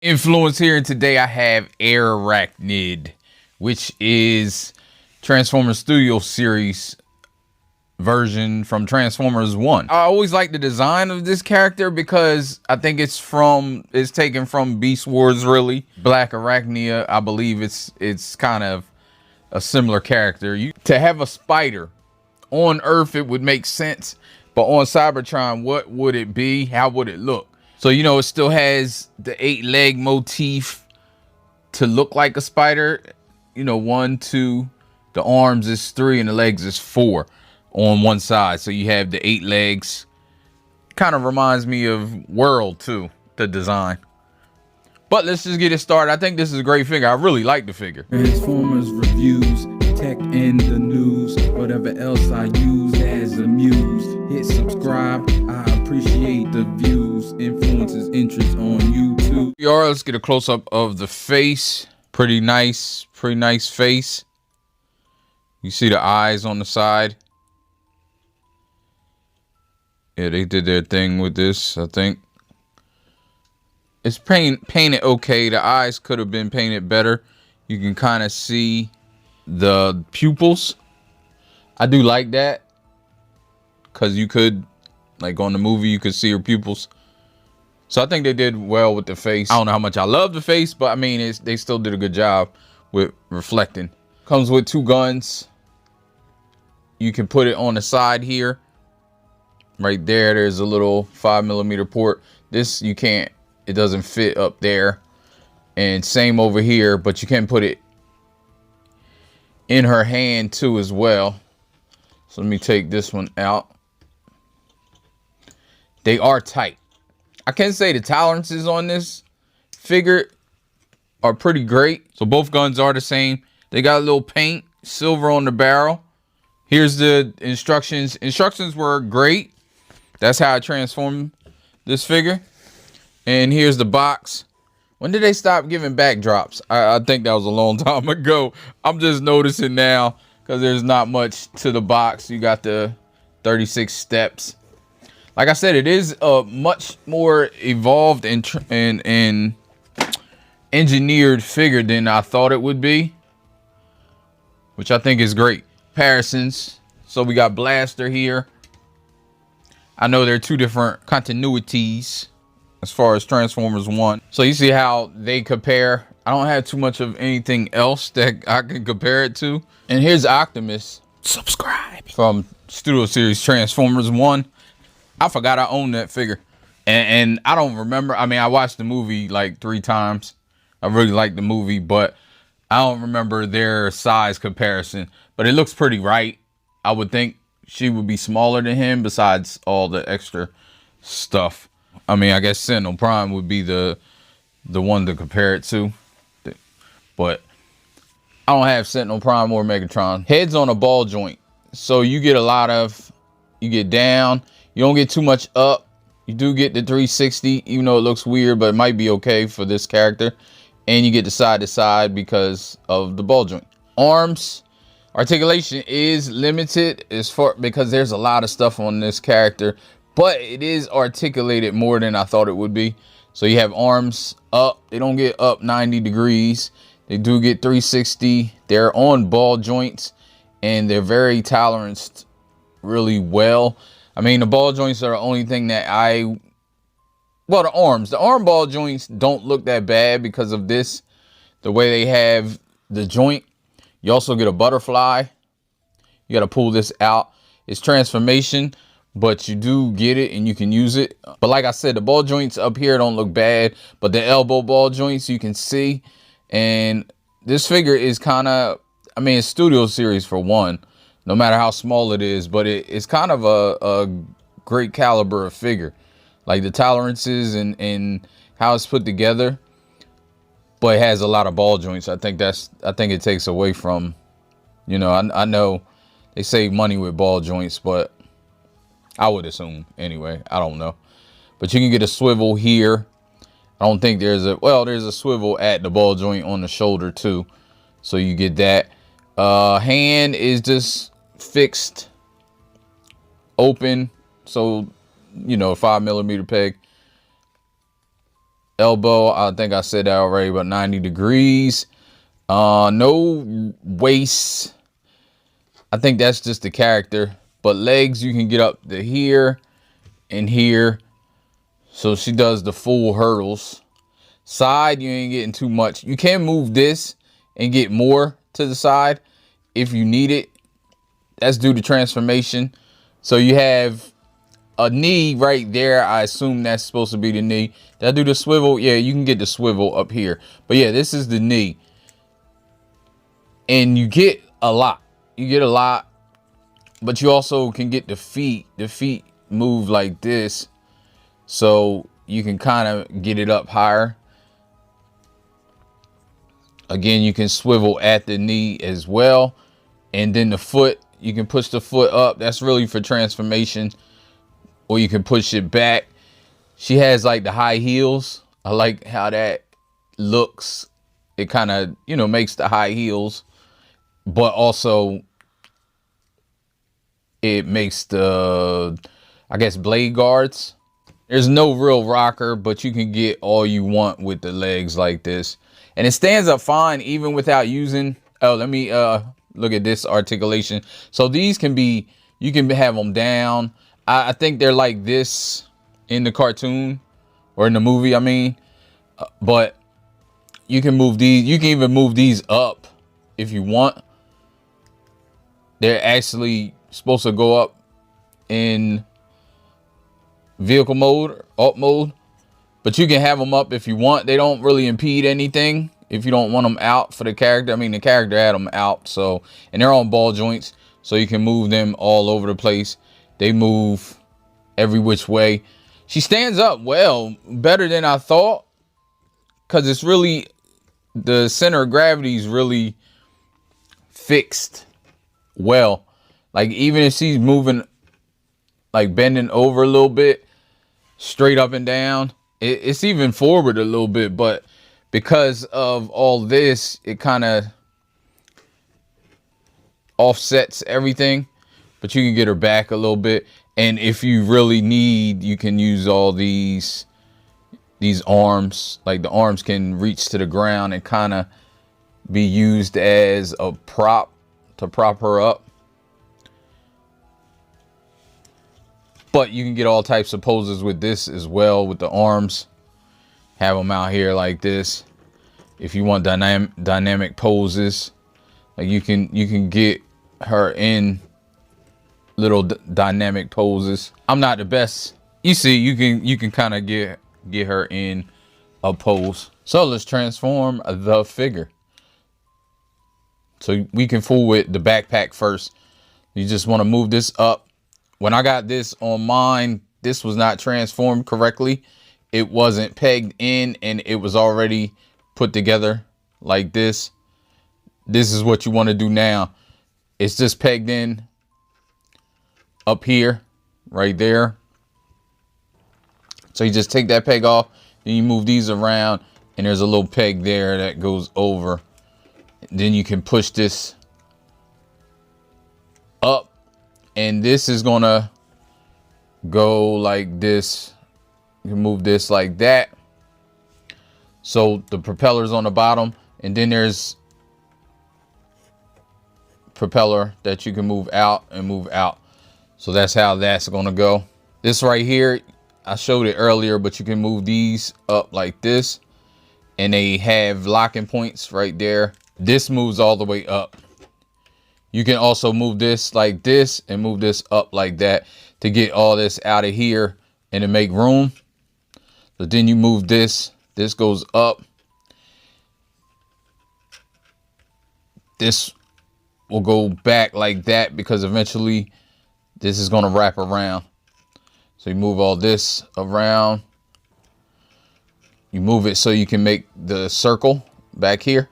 Influence here, and today I have Airachnid, which is Transformers Studio Series version from Transformers 1. I always like the design of this character because I think it's taken from Beast Wars, really. Black Arachnia, I believe it's kind of a similar character. To have a spider on Earth, it would make sense, but on Cybertron, what would it be? How would it look? So, you know, it still has the 8-leg motif to look like a spider. You know, 1, 2, the arms is 3 and the legs is 4 on one side. So you have the 8 legs. Kind of reminds me of World too, the design. But let's just get it started. I think this is a great figure. I really like the figure. Transformers reviews, tech and the news, whatever else I use as a muse. Hit subscribe, I appreciate the views. Influences interest on YouTube. Let's get a close-up of the face. Pretty nice face. You see the eyes on the side. Yeah, they did their thing with this, I think. It's painted okay. The eyes could have been painted better. You can kind of see the pupils. I do like that, because you could, like on the movie, you could see her pupils. So I think they did well with the face. I don't know how much I love the face, but I mean, they still did a good job with reflecting. Comes with 2 guns. You can put it on the side here. Right there, there's a little 5mm port. This, you can't, it doesn't fit up there. And same over here, but you can put it in her hand too as well. So let me take this one out. They are tight. I can say the tolerances on this figure are pretty great. So both guns are the same. They got a little paint, silver on the barrel. Here's the instructions. Instructions were great. That's how I transformed this figure. And here's the box. When did they stop giving backdrops? I think that was a long time ago. I'm just noticing now because there's not much to the box. You got the 36 steps. Like I said, it is a much more evolved and engineered figure than I thought it would be, which I think is great. Comparisons. So we got Blaster here. I know there are 2 different continuities as far as Transformers 1. So you see how they compare. I don't have too much of anything else that I can compare it to. And here's Optimus. Subscribe. From Studio Series Transformers 1. I forgot I owned that figure. And I don't remember. I mean, I watched the movie like 3 times. I really liked the movie, but I don't remember their size comparison. But it looks pretty right. I would think she would be smaller than him besides all the extra stuff. I mean, I guess Sentinel Prime would be the one to compare it to. But I don't have Sentinel Prime or Megatron. Head's on a ball joint. So you get you get down. You don't get too much up. You do get the 360, even though it looks weird, but it might be okay for this character. And you get the side to side because of the ball joint. Arms. Articulation is limited because there's a lot of stuff on this character, but it is articulated more than I thought it would be. So you have arms up. They don't get up 90 degrees. They do get 360. They're on ball joints and they're very toleranced really well. I mean, the ball joints are the only thing that well, the arm ball joints don't look that bad because of this, the way they have the joint. You also get a butterfly. You got to pull this out. It's transformation, but you do get it and you can use it. But like I said, the ball joints up here don't look bad, but the elbow ball joints you can see. And this figure is kind of, I mean, it's Studio Series for one, no matter how small it is, but it's kind of a great caliber of figure. Like the tolerances and how it's put together. But it has a lot of ball joints. I think it takes away from, you know, I know they save money with ball joints, but I would assume anyway. I don't know. But you can get a swivel here. I don't think there's a swivel at the ball joint on the shoulder too. So you get that. Hand is just fixed, open. So, you know, 5mm peg. elbow, I think I said that already, but 90 degrees. No waist. I think that's just the character. But legs, you can get up to here and here. So she does the full hurdles. Side, you ain't getting too much. You can move this and get more to the side if you need it. That's due to transformation. So you have a knee right there. I assume that's supposed to be the knee. Did I do the swivel? Yeah, you can get the swivel up here. But yeah, this is the knee. And you get a lot. You get a lot. But you also can get the feet. The feet move like this. So you can kind of get it up higher. Again, you can swivel at the knee as well. And then the foot, you can push the foot up. That's really for transformation. Or you can push it back. She has like the high heels. I like how that looks. It kind of, you know, makes the high heels. But also it makes the, I guess, blade guards. There's no real rocker, but you can get all you want with the legs like this. And it stands up fine even without using, oh, let me look at this articulation. So these can be, you can have them down. I think they're like this in the cartoon or in the movie, I mean. But you can move these, you can even move these up if you want. They're actually supposed to go up in vehicle mode, alt mode, but you can have them up if you want. They don't really impede anything if you don't want them out for the character. I mean, the character had them out, so, and they're on ball joints, so you can move them all over the place. They move every which way. She stands up well, better than I thought, because it's really, the center of gravity is really fixed well. Like, even if she's moving, like bending over a little bit, straight up and down, it's even forward a little bit, but because of all this, it kind of offsets everything. But you can get her back a little bit, and if you really need, you can use all these arms. Like, the arms can reach to the ground and kind of be used as a prop to prop her up. But you can get all types of poses with this as well, with the arms. Have them out here like this. If you want dynamic poses, like you can get her in little dynamic poses. I'm not the best. You see, you can kind of get her in a pose. So let's transform the figure. So we can fool with the backpack first. You just want to move this up. When I got this on mine, this was not transformed correctly. It wasn't pegged in, and it was already put together like this. This is what you want to do now. It's just pegged in up here, right there. So you just take that peg off, then you move these around, and there's a little peg there that goes over. Then you can push this up, and this is gonna go like this. You can move this like that. So the propeller's on the bottom, and then there's propeller that you can move out and move out. So that's how that's gonna go. This right here, I showed it earlier, but you can move these up like this, and they have locking points right there. This moves all the way up. You can also move this like this and move this up like that to get all this out of here and to make room. But then you move this, this goes up. This will go back like that because eventually this is going to wrap around. So you move all this around. You move it so you can make the circle back here.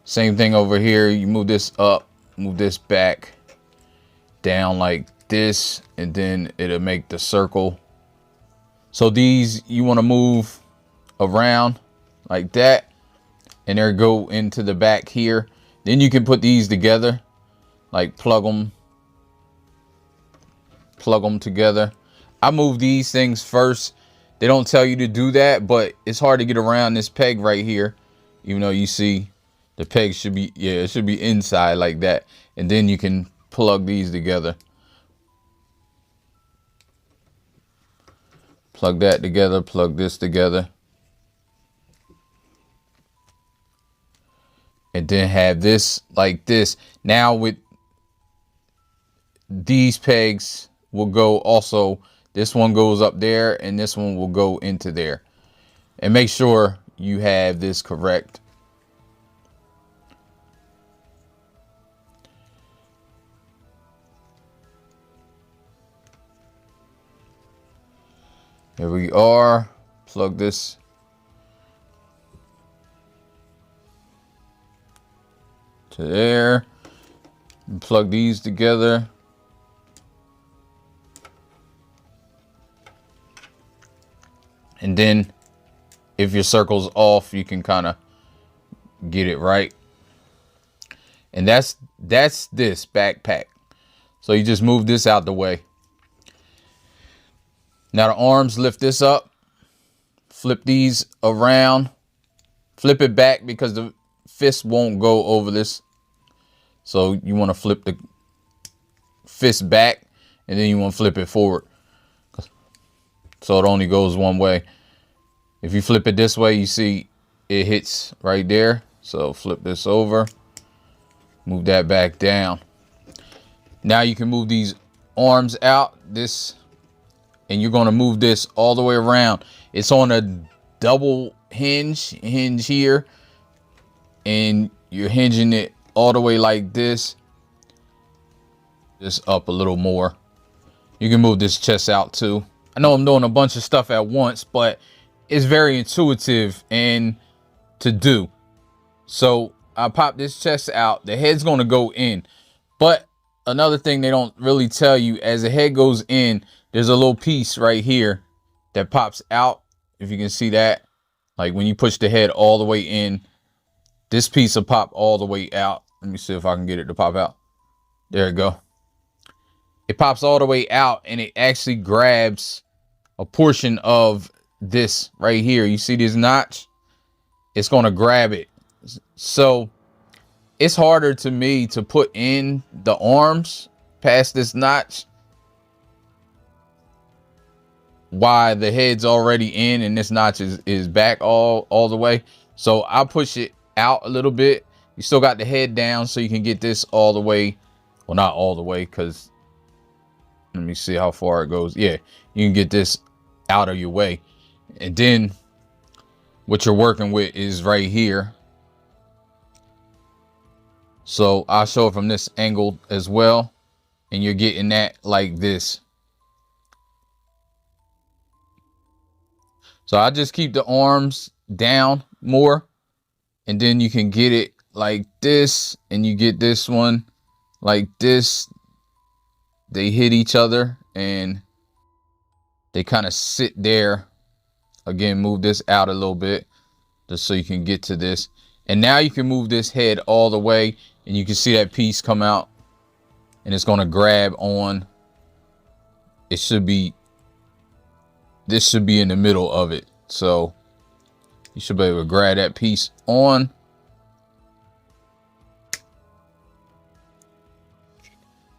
Same thing over here. You move this up, move this back, down like this, and then it'll make the circle. So these you want to move around like that, and they go into the back here. Then you can put these together, like plug them together. I move these things first, They don't tell you to do that, but it's hard to get around this peg right here. Even though you see the peg should be, yeah, it should be inside like that. And then you can plug these together. Plug that together, plug this together. And then have this like this. Now with these pegs will go also, this one goes up there and this one will go into there. And make sure you have this correct. Here we are. Plug this. To there. And plug these together. And then if your circle's off, you can kind of get it right. And that's this backpack. So you just move this out the way. Now the arms, lift this up, flip these around, flip it back because the fist won't go over this. So you want to flip the fist back and then you want to flip it forward. So it only goes one way. If you flip it this way, you see it hits right there. So flip this over, move that back down. Now you can move these arms out, this, and you're going to move this all the way around. It's on a double hinge here, and you're hinging it all the way like this. Just up a little more. You can move this chest out too. I know I'm doing a bunch of stuff at once, but it's very intuitive and to do. So I pop this chest out. The head's going to go in. But another thing they don't really tell you, as the head goes in, there's a little piece right here that pops out. If you can see that, like when you push the head all the way in, this piece will pop all the way out. Let me see if I can get it to pop out. There we go. It pops all the way out and it actually grabs a portion of this right here. You see this notch? It's going to grab it. So it's harder to me to put in the arms past this notch. Why the head's already in and this notch is back all the way. So I'll push it out a little bit. You still got the head down so you can get this all the way. Well, not all the way, because let me see how far it goes. Yeah, you can get this out of your way. And then what you're working with is right here. So I'll show it from this angle as well. And you're getting that like this. So I just keep the arms down more. And then you can get it like this. And you get this one like this. They hit each other and they kind of sit there. Again, move this out a little bit just so you can get to this. And now you can move this head all the way and you can see that piece come out and it's going to grab on. It should be, this should be in the middle of it. So you should be able to grab that piece on.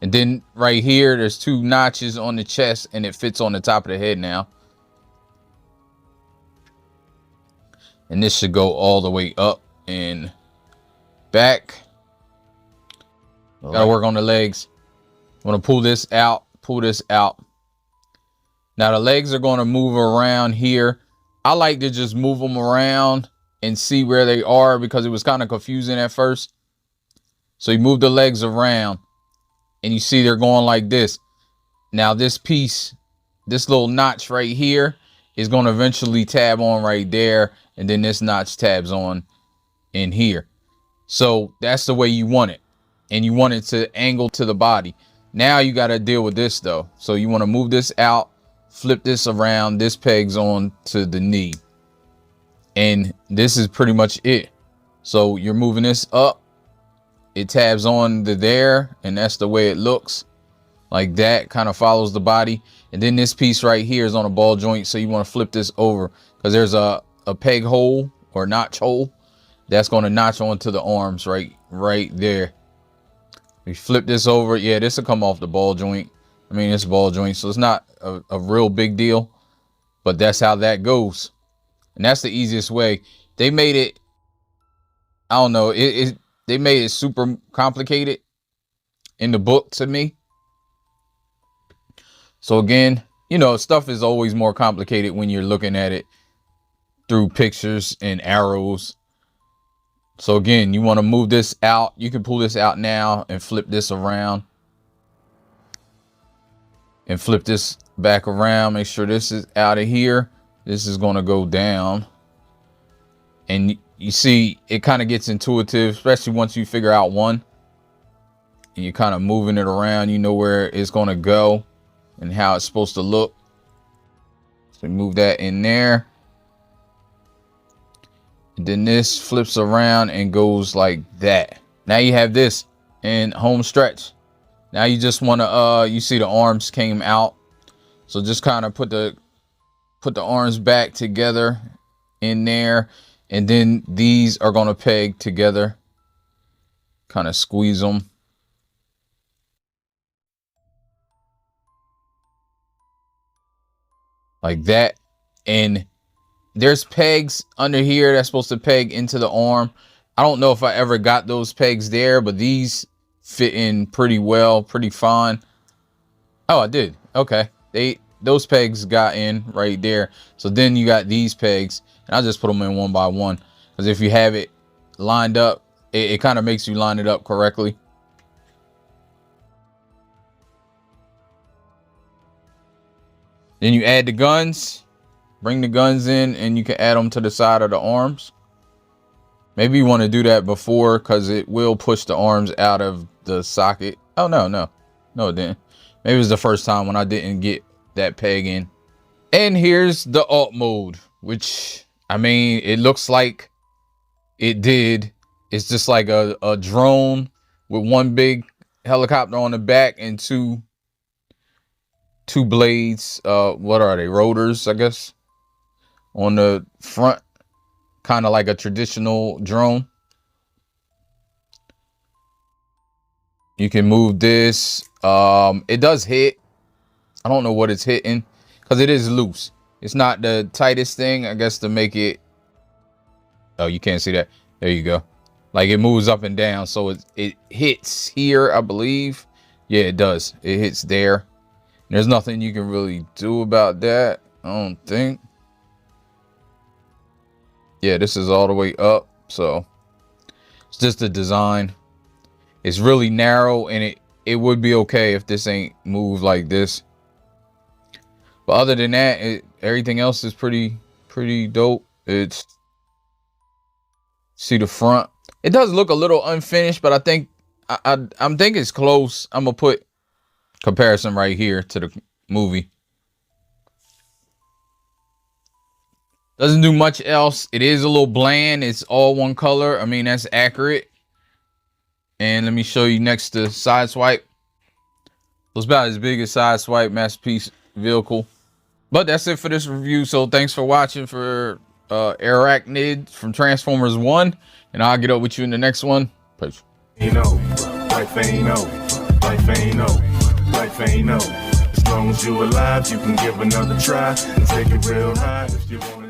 And then right here, there's two notches on the chest and it fits on the top of the head now. And this should go all the way up and back. Gotta work on the legs. I'm gonna pull this out, pull this out. Now the legs are gonna move around here. I like to just move them around and see where they are because it was kind of confusing at first. So you move the legs around. And you see they're going like this. Now this piece, this little notch right here is going to eventually tab on right there. And then this notch tabs on in here. So that's the way you want it. And you want it to angle to the body. Now you got to deal with this though. So you want to move this out, flip this around. This pegs on to the knee. And this is pretty much it. So you're moving this up. It tabs on to there, and that's the way it looks. like that, kind of follows the body. And then this piece right here is on a ball joint, so you want to flip this over because there's a peg hole or notch hole that's going to notch onto the arms right there. We flip this over. Yeah, this will come off the ball joint. I mean, it's a ball joint, so it's not a real big deal, but that's how that goes. And that's the easiest way. They made it, I don't know, they made it super complicated in the book to me. So again, you know, stuff is always more complicated when you're looking at it through pictures and arrows. So again, you want to move this out. You can pull this out now and flip this around. And flip this back around. Make sure this is out of here. This is going to go down. And you see, it kind of gets intuitive, especially once you figure out one. And you're kind of moving it around. You know where it's going to go and how it's supposed to look. So move that in there. And then this flips around and goes like that. Now you have this in home stretch. Now you just want to, you see the arms came out. So just kind of put the arms back together in there. And then these are going to peg together. Kind of squeeze them. Like that. And there's pegs under here that's supposed to peg into the arm. I don't know if I ever got those pegs there, but these fit in pretty well, pretty fine. Oh, I did. Okay. Those pegs got in right there. So then you got these pegs, and I just put them in one by one. Because if you have it lined up, it kind of makes you line it up correctly. Then you add the guns, bring the guns in, and you can add them to the side of the arms. Maybe you want to do that before, because it will push the arms out of the socket. Oh, no, it didn't. Maybe it was the first time when I didn't get that peg in. And here's the alt mode, which, I mean, it looks like it did. It's just like a drone with one big helicopter on the back and two blades. What are they? Rotors, I guess, on the front. Kind of like a traditional drone. You can move this. It does hit. I don't know what it's hitting because it is loose. It's not the tightest thing, I guess, to make it. Oh, you can't see that. There you go. Like it moves up and down. So it hits here, I believe. Yeah, it does. It hits there. There's nothing you can really do about that, I don't think. Yeah, this is all the way up. So it's just a design. It's really narrow, and it would be okay if this ain't moved like this. But other than that, everything else is pretty dope. It's, see the front. It does look a little unfinished, but I think I'm thinking it's close. I'm gonna put comparison right here to the movie. Doesn't do much else. It is a little bland. It's all one color. I mean, that's accurate. And let me show you next to Sideswipe. It's about as big as Sideswipe, masterpiece vehicle. But that's it for this review. So thanks for watching for Airachnid from Transformers 1. And I'll get up with you in the next one. Peace. Ain't no, life ain't no, life ain't no, life ain't no. As long as you alive, you can give another try and take it real high if you want.